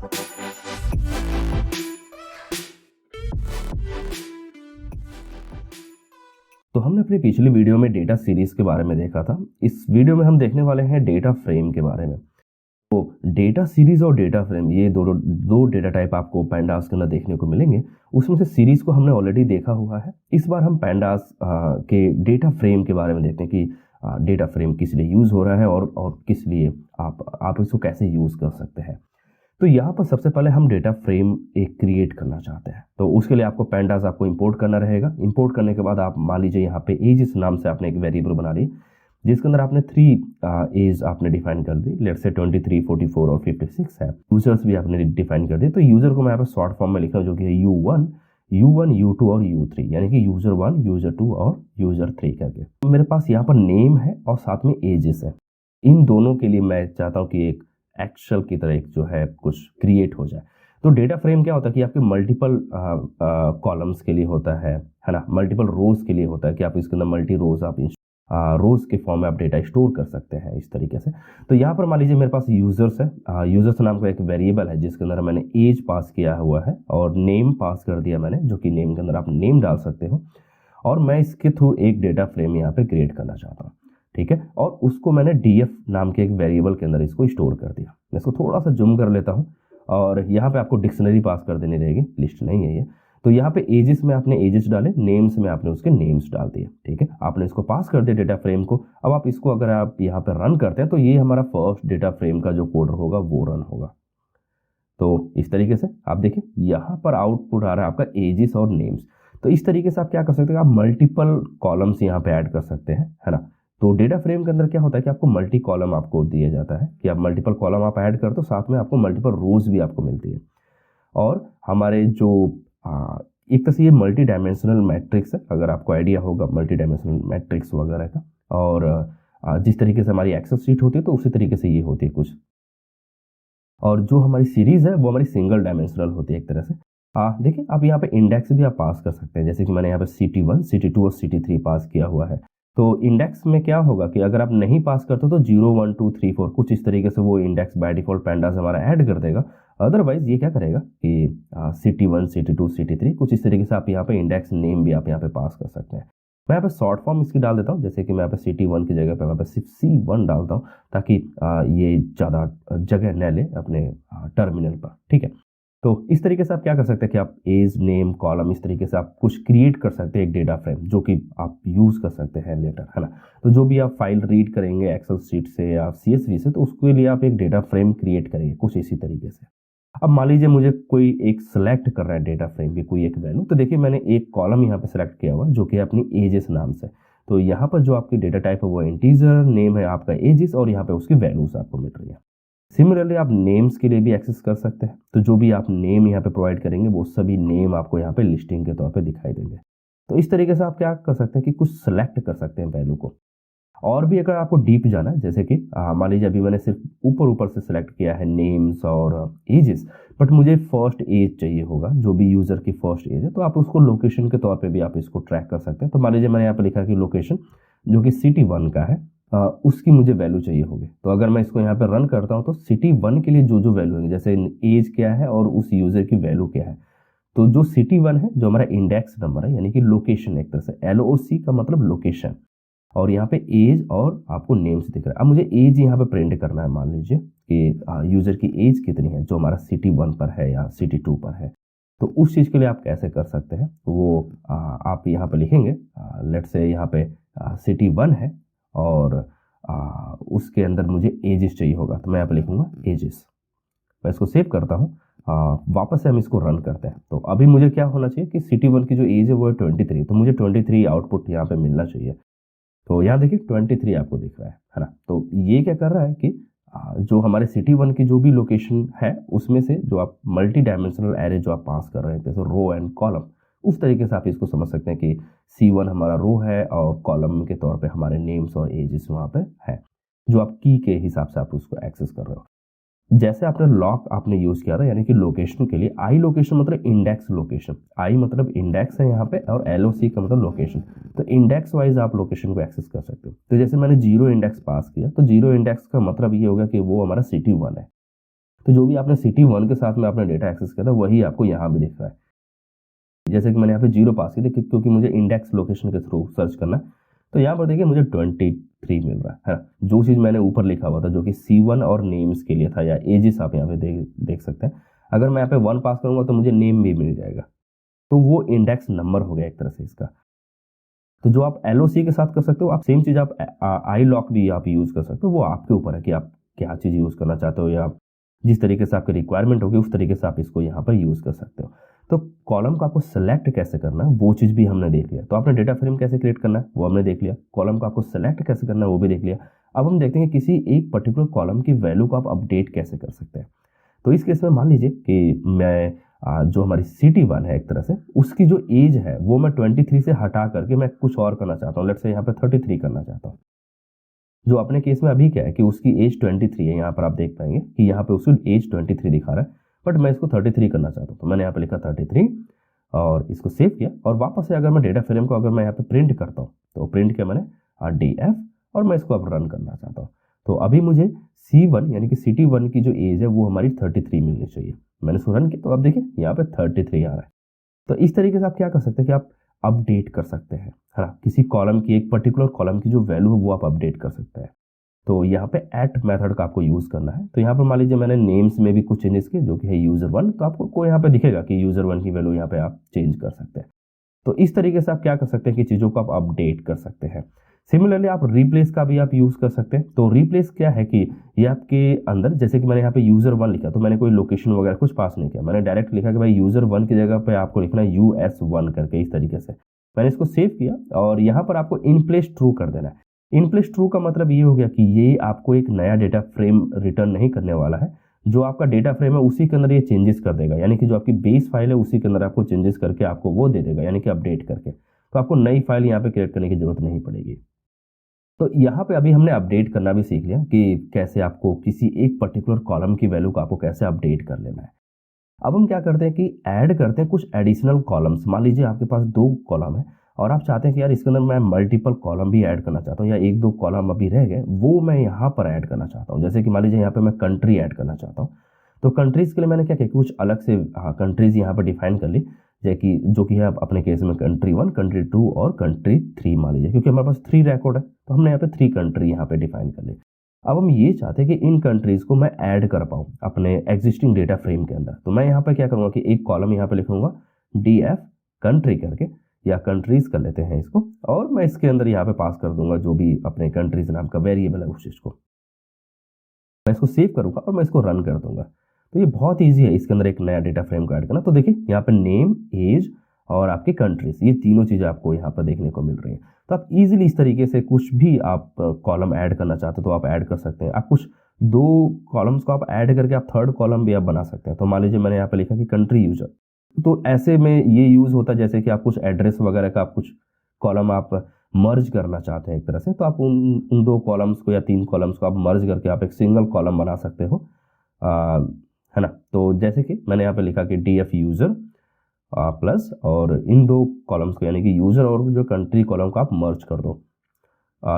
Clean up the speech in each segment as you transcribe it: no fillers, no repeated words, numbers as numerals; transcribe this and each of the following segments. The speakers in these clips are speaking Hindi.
तो हमने अपनी पिछली वीडियो में डेटा सीरीज के बारे में देखा था। इस वीडियो में हम देखने वाले हैं डेटा फ्रेम के बारे में। तो डेटा सीरीज और डेटा फ्रेम ये दो डेटा टाइप आपको पैंडास के अंदर देखने को मिलेंगे। उसमें से सीरीज को हमने ऑलरेडी देखा हुआ है। इस बार हम पैंडास के डेटा फ्रेम के बारे में देखते हैं कि डेटा फ्रेम किस लिए यूज़ हो रहा है और किस लिए आप इसको कैसे यूज़ कर सकते हैं। तो यहाँ पर सबसे पहले हम डेटा फ्रेम एक क्रिएट करना चाहते हैं। तो उसके लिए आपको पैंडास आपको इंपोर्ट करना रहेगा। इंपोर्ट करने के बाद आप मान लीजिए यहाँ पे एज इस नाम से आपने एक वेरिएबल बना ली जिसके अंदर आपने 3 एज आपने डिफाइन कर दी। लेट्स से 23, 44 और 56 है। यूजर्स भी आपने डिफाइन कर दिए। तो यूजर को मैं यहाँ पे शॉर्ट फॉर्म में लिखा हूँ जो कि है U1, U2 और U3, यानी कि यूजर 1, यूजर 2 और यूजर 3 करके। तो मेरे पास यहाँ पर नेम है और साथ में एजेस है। इन दोनों के लिए मैं चाहता हूँ कि एक एक्सेल की तरह एक जो है कुछ क्रिएट हो जाए। तो डेटा फ्रेम क्या होता है कि आपके मल्टीपल कॉलम्स के लिए होता है ना, मल्टीपल रोज के लिए होता है कि आप इसके अंदर मल्टी रोज आप रोज के फॉर्म में आप डेटा स्टोर कर सकते हैं इस तरीके से। तो यहाँ पर मान लीजिए मेरे पास यूजर्स है। यूजर्स नाम का एक वेरिएबल है जिसके अंदर मैंने एज पास किया हुआ है और नेम पास कर दिया मैंने, जो कि नेम के अंदर आप नेम डाल सकते हो। और मैं इसके थ्रू एक डेटा फ्रेम यहाँ पे क्रिएट करना चाहता हूँ, ठीक है। और उसको मैंने df नाम के एक वेरिएबल के अंदर इसको स्टोर कर दिया। मैं इसको थोड़ा सा जूम कर लेता हूँ और यहाँ पे आपको डिक्शनरी पास कर देनी रहेगी, लिस्ट नहीं है ये। तो यहाँ पे एजेस में आपने एजेस डाले, नेम्स में आपने उसके नेम्स डाल दिए, ठीक है। आपने इसको पास कर दिया डेटा फ्रेम को। अब आप इसको अगर आप यहाँ पे रन करते हैं तो ये हमारा फर्स्ट डेटा फ्रेम का जो कोड होगा वो रन होगा। तो इस तरीके से आप देखिए यहाँ पर आउटपुट आ रहा है आपका एजेस और नेम्स। तो इस तरीके से आप क्या कर सकते हैं, आप मल्टीपल कॉलम्स यहाँ पे ऐड कर सकते हैं, है ना। तो डेटा फ्रेम के अंदर क्या होता है कि आपको मल्टी कॉलम आपको दिया जाता है कि आप मल्टीपल कॉलम आप ऐड करते हो, साथ में आपको मल्टीपल रोज भी आपको मिलती है। और हमारे जो एक तरह से ये मल्टी डायमेंशनल मैट्रिक्स है, अगर आपको आइडिया होगा मल्टी डायमेंशनल मैट्रिक्स वगैरह का। और जिस तरीके से हमारी एक्सेल शीट होती है तो उसी तरीके से ये होती है कुछ। और जो हमारी सीरीज है वो हमारी सिंगल डायमेंशनल होती है एक तरह से। देखिए आप यहाँ पे इंडेक्स भी आप पास कर सकते हैं, जैसे कि मैंने यहाँ पे CT1, CT2 और CT3 पास किया हुआ है। तो इंडेक्स में क्या होगा कि अगर आप नहीं पास करते तो 0, 1, 2, 3, 4 कुछ इस तरीके से वो इंडेक्स बाय डिफॉल्ट पैंडास हमारा ऐड कर देगा। अदरवाइज ये क्या करेगा कि CT1, CT2, CT3 कुछ इस तरीके से आप यहाँ पे इंडेक्स नेम भी आप यहाँ पे पास कर सकते हैं। मैं यहाँ पे शॉर्ट फॉर्म इसकी डाल देता हूँ, जैसे कि मैं यहाँ पे CT1 की जगह पे मैं सिर्फ C1 डालता हूँ ताकि ये ज़्यादा जगह न ले अपने टर्मिनल पर, ठीक है। तो इस तरीके से आप क्या कर सकते हैं कि आप एज, नेम, कॉलम इस तरीके से आप कुछ क्रिएट कर सकते हैं एक डेटा फ्रेम, जो कि आप यूज़ कर सकते हैं लेटर, है ना। तो जो भी आप फाइल रीड करेंगे एक्सेल शीट से या CSV से, तो उसके लिए आप एक डेटा फ्रेम क्रिएट करेंगे कुछ इसी तरीके से। अब मान लीजिए मुझे कोई एक सेलेक्ट कर रहा है डेटा फ्रेम की कोई एक वैल्यू। तो देखिए मैंने एक कॉलम यहाँ पे सेलेक्ट किया हुआ है जो कि अपनी एजेस नाम से। तो यहाँ पर जो आपकी डेटा टाइप है वो इंटीजर, नेम है आपका एजेस और यहाँ पे उसकी वैल्यूज आपको मिल रही है। सिमिलरली आप नेम्स के लिए भी एक्सेस कर सकते हैं। तो जो भी आप नेम यहाँ पे प्रोवाइड करेंगे वो सभी नेम आपको यहाँ पे लिस्टिंग के तौर पे दिखाई देंगे। तो इस तरीके से आप क्या कर सकते हैं कि कुछ सेलेक्ट कर सकते हैं वैल्यू को। और भी अगर आपको डीप जाना है, जैसे कि मान लीजिए अभी मैंने सिर्फ ऊपर से सेलेक्ट किया है नेम्स और एजेस, बट मुझे फर्स्ट एज चाहिए होगा, जो भी यूज़र की फर्स्ट एज है, तो आप उसको लोकेशन के तौर पे भी आप इसको ट्रैक कर सकते हैं। तो मान लीजिए मैंने यहाँ पे लिखा कि लोकेशन जो कि CT1 का है, उसकी मुझे वैल्यू चाहिए होगी। तो अगर मैं इसको यहाँ पे रन करता हूँ तो CT1 के लिए जो वैल्यू है, जैसे एज क्या है और उस यूज़र की वैल्यू क्या है, तो जो CT1 है जो हमारा इंडेक्स नंबर है, यानी कि लोकेशन, एक तरह से LOC का मतलब लोकेशन, और यहाँ पे एज और आपको नेम्स दिख रहा है। अब मुझे एज यहाँ पे प्रिंट करना है, मान लीजिए कि यूज़र की एज कितनी है जो हमारा CT1 पर है या CT2 पर है। तो उस चीज़ के लिए आप कैसे कर सकते हैं वो आप यहाँ पे लिखेंगे। लेट्स से यहाँ पे CT1 है और उसके अंदर मुझे एजेस चाहिए होगा, तो मैं यहाँ पे लिखूंगा एजेस। मैं इसको सेव करता हूँ। वापस से हम इसको रन करते हैं। तो अभी मुझे क्या होना चाहिए कि CT1 की जो एज है वो है 23, तो मुझे 23 आउटपुट यहाँ पे मिलना चाहिए। तो यहाँ देखिए 23 आपको दिख रहा है ना। तो ये क्या कर रहा है कि जो हमारे CT1 की जो भी लोकेशन है उसमें से जो आप मल्टी डायमेंशनल एरे जो आप पास कर रहे हैं, जैसे रो एंड कॉलम, उस तरीके से आप इसको समझ सकते हैं कि C1 हमारा रो है और कॉलम के तौर पे हमारे नेम्स और एजेस वहाँ पे है, जो आप की के हिसाब से आप उसको एक्सेस कर रहे हो। जैसे आपने लॉक आपने यूज़ किया था, यानी कि लोकेशन के लिए आई लोकेशन मतलब इंडेक्स लोकेशन, आई मतलब इंडेक्स है यहाँ पे और LOC का मतलब लोकेशन। तो इंडेक्स वाइज आप लोकेशन को एक्सेस कर सकते हो। तो जैसे मैंने 0 इंडेक्स पास किया, तो 0 इंडेक्स का मतलब ये होगा कि वो हमारा CT1 है। तो जो भी आपने सिटी 1 के साथ में आपने डेटा एक्सेस किया था वही आपको यहाँ भी दिख रहा है। जैसे कि मैंने यहाँ पे 0 पास किया था क्योंकि मुझे इंडेक्स लोकेशन के थ्रू सर्च करना है। तो यहाँ पर देखिए मुझे 23 मिल रहा है। जो चीज़ मैंने ऊपर लिखा हुआ था जो कि C1 और नेम्स के लिए था या एजेस आप यहाँ पे देख सकते हैं। अगर मैं यहाँ पे 1 पास करूँगा तो मुझे नेम भी मिल जाएगा। तो वो इंडेक्स नंबर हो गया एक तरह से इसका। तो जो आप LOC के साथ कर सकते हो, आप सेम चीज़ आप आई लॉक भी आप यूज़ कर सकते हो। वो आपके ऊपर है कि आप क्या चीज़ यूज़ करना चाहते हो या जिस तरीके से आपकी रिक्वायरमेंट होगी उस तरीके से आप इसको यहाँ पर यूज़ कर सकते हो। तो कॉलम को आपको सेलेक्ट कैसे करना है वो चीज़ भी हमने देख लिया। तो आपने डेटा फ्रेम कैसे क्रिएट करना है वो हमने देख लिया। कॉलम को आपको सेलेक्ट कैसे करना है वो भी देख लिया। अब हम देखते हैं कि किसी एक पर्टिकुलर कॉलम की वैल्यू को आप अपडेट कैसे कर सकते हैं। तो इस केस में मान लीजिए कि मैं जो हमारी CT1 है एक तरह से उसकी जो एज है वो मैं 23 से हटा करके मैं कुछ और करना चाहता हूँ। लेट्स से यहाँ पे 33 करना चाहता हूँ। जो अपने केस में अभी क्या है कि उसकी एज 23 है। यहाँ पर आप देख पाएंगे कि यहाँ पे उसकी एज 23 दिखा रहा है, बट मैं इसको 33 करना चाहता हूँ। तो मैंने यहाँ पे लिखा 33 और इसको सेव किया और वापस से अगर मैं डेटा फ्रेम को अगर मैं यहाँ पे प्रिंट करता हूँ तो प्रिंट किया मैंने DF और मैं इसको अब रन करना चाहता हूँ। तो अभी मुझे C1 यानी कि CT1 की जो एज है वो हमारी 33 मिलनी चाहिए। मैंने इसको रन किया तो अब देखिए यहाँ पे 33 आ रहा है। तो इस तरीके से आप क्या कर सकते हैं कि आप अपडेट कर सकते हैं, है ना। किसी कॉलम की एक पर्टिकुलर कॉलम की जो वैल्यू है वो आप अपडेट कर सकते हैं। तो यहाँ पे एट मेथड का आपको यूज़ करना है। तो यहाँ पर मान लीजिए मैंने नेम्स में भी कुछ चेंजेस किए जो कि है user1, तो आपको यहाँ पे दिखेगा कि user1 की वैल्यू यहाँ पे आप चेंज कर सकते हैं। तो इस तरीके से आप क्या कर सकते हैं कि चीज़ों को आप अपडेट कर सकते हैं। सिमिलरली आप रिप्लेस का भी आप यूज़ कर सकते हैं। तो रिप्लेस क्या है कि ये आपके अंदर, जैसे कि मैंने यहाँ पे user1 लिखा तो मैंने कोई लोकेशन वगैरह कुछ पास नहीं किया, मैंने डायरेक्ट लिखा कि भाई user1 की जगह पे आपको लिखना है US1 करके। इस तरीके से मैंने इसको सेव किया और यहाँ पर आपको इन प्लेस ट्रू कर देना है। इन प्लेस ट्रू का मतलब ये हो गया कि ये आपको एक नया डेटा फ्रेम रिटर्न नहीं करने वाला है। जो आपका डेटा फ्रेम है उसी के अंदर ये चेंजेस कर देगा, यानी कि जो आपकी बेस फाइल है उसी के अंदर आपको चेंजेस करके आपको वो दे देगा, यानी कि अपडेट करके। तो आपको नई फाइल यहाँ पे क्रिएट करने की जरूरत नहीं पड़ेगी। तो यहाँ पे अभी हमने अपडेट करना भी सीख लिया कि कैसे आपको किसी एक पर्टिकुलर कॉलम की वैल्यू को आपको कैसे अपडेट कर लेना है। अब हम क्या करते हैं कि ऐड करते हैं कुछ एडिशनल कॉलम्स। मान लीजिए आपके पास 2 कॉलम है और आप चाहते हैं कि यार इसके अंदर मैं मल्टीपल कॉलम भी ऐड करना चाहता हूँ या 1-2 कॉलम अभी रह गए वो मैं यहाँ पर ऐड करना चाहता हूँ। जैसे कि मान लीजिए यहाँ पे मैं कंट्री ऐड करना चाहता हूँ। तो कंट्रीज़ के लिए मैंने क्या किया, कुछ अलग से कंट्रीज़ यहाँ पर डिफाइन कर ली, जैसे कि जो कि है अपने केस में कंट्री 1, कंट्री 2 और कंट्री 3 मान लीजिए, क्योंकि हमारे पास 3 रिकॉर्ड है तो हमने यहाँ पे 3 कंट्री यहाँ पे डिफाइन कर ली। अब हम ये चाहते हैं कि इन कंट्रीज़ को मैं ऐड कर पाऊँ अपने एग्जिस्टिंग डेटा फ्रेम के अंदर। तो मैं यहाँ पे क्या करूँगा कि एक कॉलम यहाँ पे लिखूंगा DF कंट्री करके, या कंट्रीज़ कर लेते हैं इसको, और मैं इसके अंदर यहाँ पे पास कर दूंगा जो भी अपने कंट्रीज नाम का वेरिएबल है उस चीज़ को। मैं इसको सेव करूँगा और मैं इसको रन कर दूंगा। तो ये बहुत ईजी है इसके अंदर एक नया डेटा फ्रेम को ऐड करना। तो देखिए यहाँ पे नेम, एज और आपकी कंट्रीज, ये तीनों चीज़ें आपको यहाँ पर देखने को मिल रही हैं। तो आप इजीली इस तरीके से कुछ भी आप कॉलम ऐड करना चाहते हो तो आप ऐड कर सकते हैं। आप कुछ 2 कॉलम्स को आप ऐड करके आप 3rd कॉलम भी आप बना सकते हैं। तो मान लीजिए मैंने यहाँ पे लिखा कि कंट्री यूजर, तो ऐसे में ये यूज़ होता है जैसे कि आप कुछ एड्रेस वगैरह का आप कुछ कॉलम आप मर्ज करना चाहते हैं एक तरह से, तो आप उन 2 कॉलम्स को या 3 कॉलम्स को आप मर्ज करके आप एक सिंगल कॉलम बना सकते हो, है ना। तो जैसे कि मैंने यहाँ पे लिखा कि DF यूज़र प्लस और इन 2 कॉलम्स को यानी कि यूज़र और जो कंट्री कॉलम को आप मर्ज कर दो।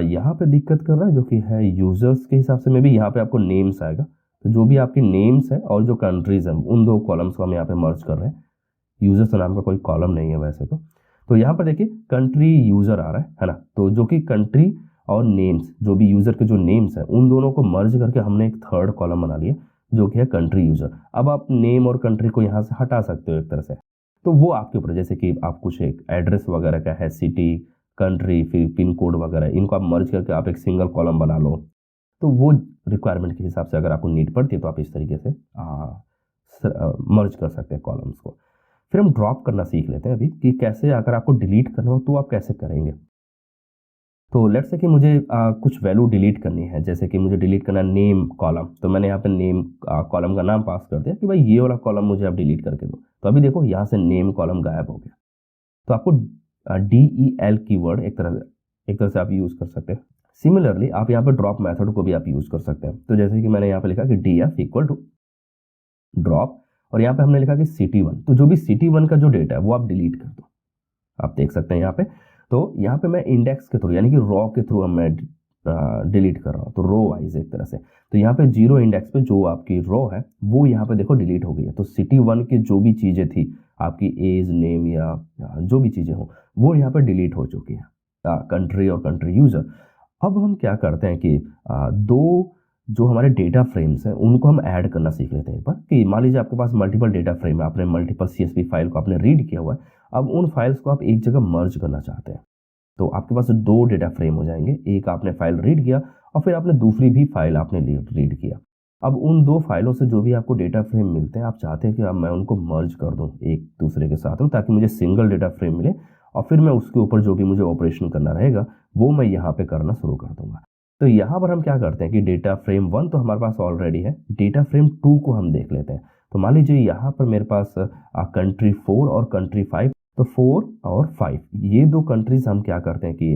यहाँ पे दिक्कत कर रहा है जो कि है यूज़र्स के हिसाब से, में भी यहाँ पे आपको नेम्स आएगा। तो जो भी आपके नेम्स है और जो कंट्रीज हैं उन 2 कॉलम्स को हम यहाँ पे मर्ज कर रहे हैं। यूजर्स नाम का कोई कॉलम नहीं है वैसे तो यहाँ पर देखिए कंट्री यूजर आ रहा है ना। तो जो कि कंट्री और नेम्स, जो भी यूजर के जो नेम्स हैं उन दोनों को मर्ज करके हमने एक 3rd कॉलम बना लिया जो कि है कंट्री यूजर। अब आप नेम और कंट्री को यहाँ से हटा सकते हो एक तरह से, तो वो आपके ऊपर, जैसे कि आप कुछ एक एड्रेस वगैरह का है, सिटी, कंट्री, फिर पिन कोड वगैरह, इनको आप मर्ज करके आप एक सिंगल कॉलम बना लो। तो वो रिक्वायरमेंट के हिसाब से अगर आपको नीड पड़ती है तो आप इस तरीके से मर्ज कर सकते हैं कॉलम्स को। फिर हम ड्रॉप करना सीख लेते हैं अभी कि कैसे अगर आपको डिलीट करना हो तो आप कैसे करेंगे। तो लेट्स से कि मुझे कुछ वैल्यू डिलीट करनी है, जैसे कि मुझे डिलीट करना नेम कॉलम। तो मैंने यहाँ पे नेम कॉलम का नाम पास कर दिया कि भाई ये वाला कॉलम मुझे आप डिलीट करके दो। तो अभी देखो यहाँ से नेम कॉलम गायब हो गया। तो आपको DEL कीवर्ड एक तरह से आप यूज़ कर सकते हैं। सिमिलरली आप यहाँ पे ड्रॉप मेथड को भी आप यूज़ कर सकते हैं। तो जैसे कि मैंने यहाँ पे लिखा कि DF इक्वल टू ड्रॉप और यहाँ पे हमने लिखा कि CT1, तो जो भी CT1 का जो डेटा है वो आप डिलीट कर दो। आप देख सकते हैं यहाँ पे। तो यहाँ पे मैं इंडेक्स के थ्रू यानी कि रॉ के थ्रू मैं डिलीट कर रहा हूँ, तो रो वाइज एक तरह से। तो यहाँ पे 0 इंडेक्स पे जो आपकी रो है वो यहाँ पे देखो डिलीट हो गई है। तो सिटी 1 की जो भी चीज़ें थी, आपकी एज, नेम या जो भी चीज़ें हो, वो यहाँ पे डिलीट हो चुकी है, कंट्री और कंट्री यूज़र। अब हम क्या करते हैं कि दो जो हमारे डेटा फ्रेम्स हैं उनको हम ऐड करना सीख लेते हैं एक बार। कि मान लीजिए आपके पास मल्टीपल डेटा फ्रेम है, आपने मल्टीपल CSV फाइल को आपने रीड किया हुआ है, अब उन फाइल्स को आप एक जगह मर्ज करना चाहते हैं। तो आपके पास 2 डेटा फ्रेम हो जाएंगे, एक आपने फाइल रीड किया और फिर आपने दूसरी भी फाइल आपने रीड किया। अब उन 2 फाइलों से जो भी आपको डेटा फ्रेम मिलते हैं, आप चाहते हैं कि अब मैं उनको मर्ज कर दूं एक दूसरे के साथ में, ताकि मुझे सिंगल डेटा फ्रेम मिले और फिर मैं उसके ऊपर जो भी मुझे ऑपरेशन करना रहेगा वो मैं यहाँ पे करना शुरू कर दूंगा। तो यहाँ पर हम क्या करते हैं कि डेटा फ्रेम 1 तो हमारे पास ऑलरेडी है, डेटा फ्रेम 2 को हम देख लेते हैं। तो मान लीजिए यहाँ पर मेरे पास कंट्री 4 और कंट्री 5, तो 4 और 5 ये 2 कंट्रीज हम क्या करते हैं कि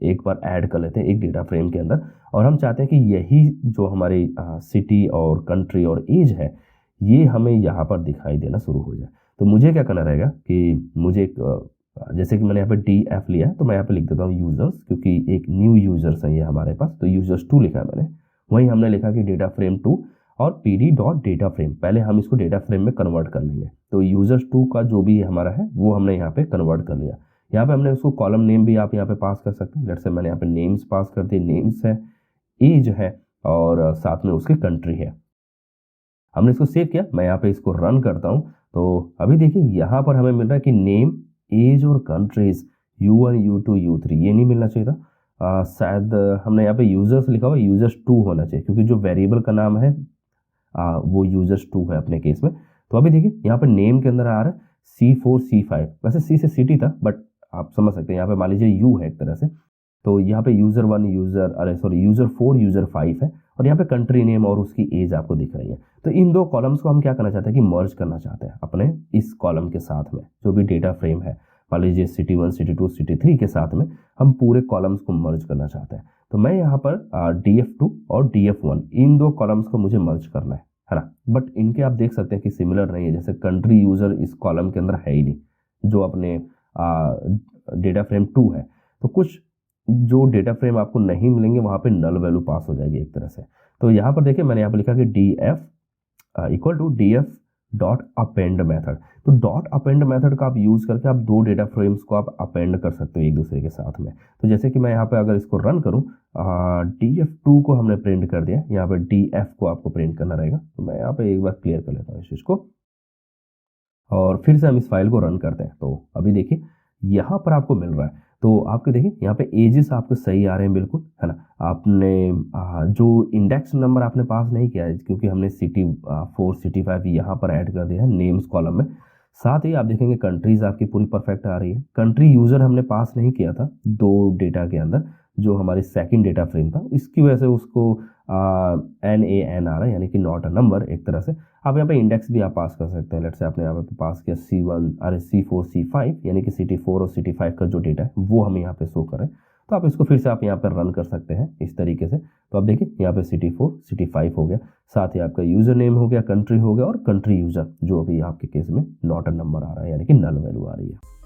एक बार ऐड कर लेते हैं एक डेटा फ्रेम के अंदर, और हम चाहते हैं कि यही जो हमारी सिटी और कंट्री और एज है ये हमें यहाँ पर दिखाई देना शुरू हो जाए। तो मुझे क्या करना रहेगा कि मुझे एक जैसे कि मैंने यहाँ पे DF लिया है, तो मैं यहाँ पे लिख देता हूँ यूजर्स, क्योंकि एक न्यू यूजर्स है ये हमारे पास, तो यूजर्स 2 लिखा है मैंने। वहीं हमने लिखा कि डेटा फ्रेम 2 और PD डॉट डेटा फ्रेम, पहले हम इसको डेटा फ्रेम में कन्वर्ट कर लेंगे। तो यूजर्स 2 का जो भी हमारा है वो हमने यहाँ पे कन्वर्ट कर लिया। यहाँ पे हमने उसको कॉलम नेम भी आप यहाँ पे पास कर सकते हैं। लेट्स से मैंने यहाँ पे नेम्स पास कर दिए, नेम्स है, एज है और साथ में उसकी कंट्री है। हमने इसको सेव किया, मैं यहाँ पे इसको रन करता हूँ। तो अभी देखिए यहाँ पर हमें मिल रहा है कि नेम, एज और कंट्रीज U1, U2, U3 ये नहीं मिलना चाहिए था। शायद हमने यहाँ पे यूजर्स लिखा हुआ, यूजर्स 2 होना चाहिए, क्योंकि जो वेरिएबल का नाम है वो यूजर्स 2 है अपने केस में। तो अभी देखिए यहाँ पे नेम के अंदर आ रहा है C4, C5, वैसे C से सिटी था बट आप समझ सकते हैं यहाँ पे मान लीजिए U है एक तरह से। तो यहाँ पे यूजर 1, यूजर 4, यूजर 5 है, और यहाँ पे कंट्री नेम और उसकी एज आपको दिख रही है। तो इन 2 कॉलम्स को हम क्या करना चाहते हैं कि मर्ज करना चाहते हैं अपने इस कॉलम के साथ में, जो भी डेटा फ्रेम है मान लीजिए सिटी 1, सिटी 2, सिटी 3 के साथ में हम पूरे कॉलम्स को मर्ज करना चाहते हैं। तो मैं यहाँ पर DF2 और DF1 इन 2 कॉलम्स को मुझे मर्ज करना है ना। बट इनके आप देख सकते हैं कि सिमिलर नहीं है, जैसे कंट्री यूजर इस कॉलम के अंदर है ही नहीं जो अपने डेटा फ्रेम 2 है। तो कुछ जो डेटा फ्रेम आपको नहीं मिलेंगे वहाँ पे नल वैल्यू पास हो जाएगी एक तरह से। तो यहाँ पर देखिए मैंने यहाँ पर लिखा कि DF equal to DF dot append method. तो डॉट अपेंड मेथड का आप यूज करके आप 2 डेटा फ्रेम्स को आप अपेंड कर सकते हो एक दूसरे के साथ में। तो जैसे कि मैं यहाँ पे अगर इसको रन करूँ, DF2 को हमने प्रिंट कर दिया, यहाँ पे DF को आपको प्रिंट करना रहेगा। तो मैं यहाँ पे एक बार क्लियर कर लेता हूँ इस चीज को और फिर से हम इस फाइल को रन करते हैं। तो अभी देखिए यहाँ पर आपको मिल रहा है, तो आपको देखिए यहाँ पे एजेस आपको सही आ रहे हैं बिल्कुल, है ना। आपने जो इंडेक्स नंबर आपने पास नहीं किया है, क्योंकि हमने सिटी 4, सिटी 5 यहाँ पर ऐड कर दिया है नेम्स कॉलम में। साथ ही आप देखेंगे कंट्रीज आपकी पूरी परफेक्ट आ रही है। कंट्री यूजर हमने पास नहीं किया था 2 डेटा के अंदर, जो हमारी सेकंड डेटा फ्रेम था, इसकी वजह से उसको NaN आ रहा है, यानी कि नॉट अ नंबर एक तरह से। आप यहाँ पे इंडेक्स भी आप पास कर सकते हैं। लेट्स से आपने यहाँ पे पास किया C4, C5, यानी कि सिटी 4 और सिटी 5 का जो डेटा है वो हमें यहाँ पे शो करें। तो आप इसको फिर से आप यहाँ पर रन कर सकते हैं इस तरीके से। तो आप देखिए यहाँ पे सिटी 4, सिटी 5 हो गया, साथ ही आपका यूजर नेम हो गया, कंट्री हो गया और कंट्री यूजर जो अभी आपके केस में नॉट अ नंबर आ रहा है, यानी कि नल वैल्यू आ रही है।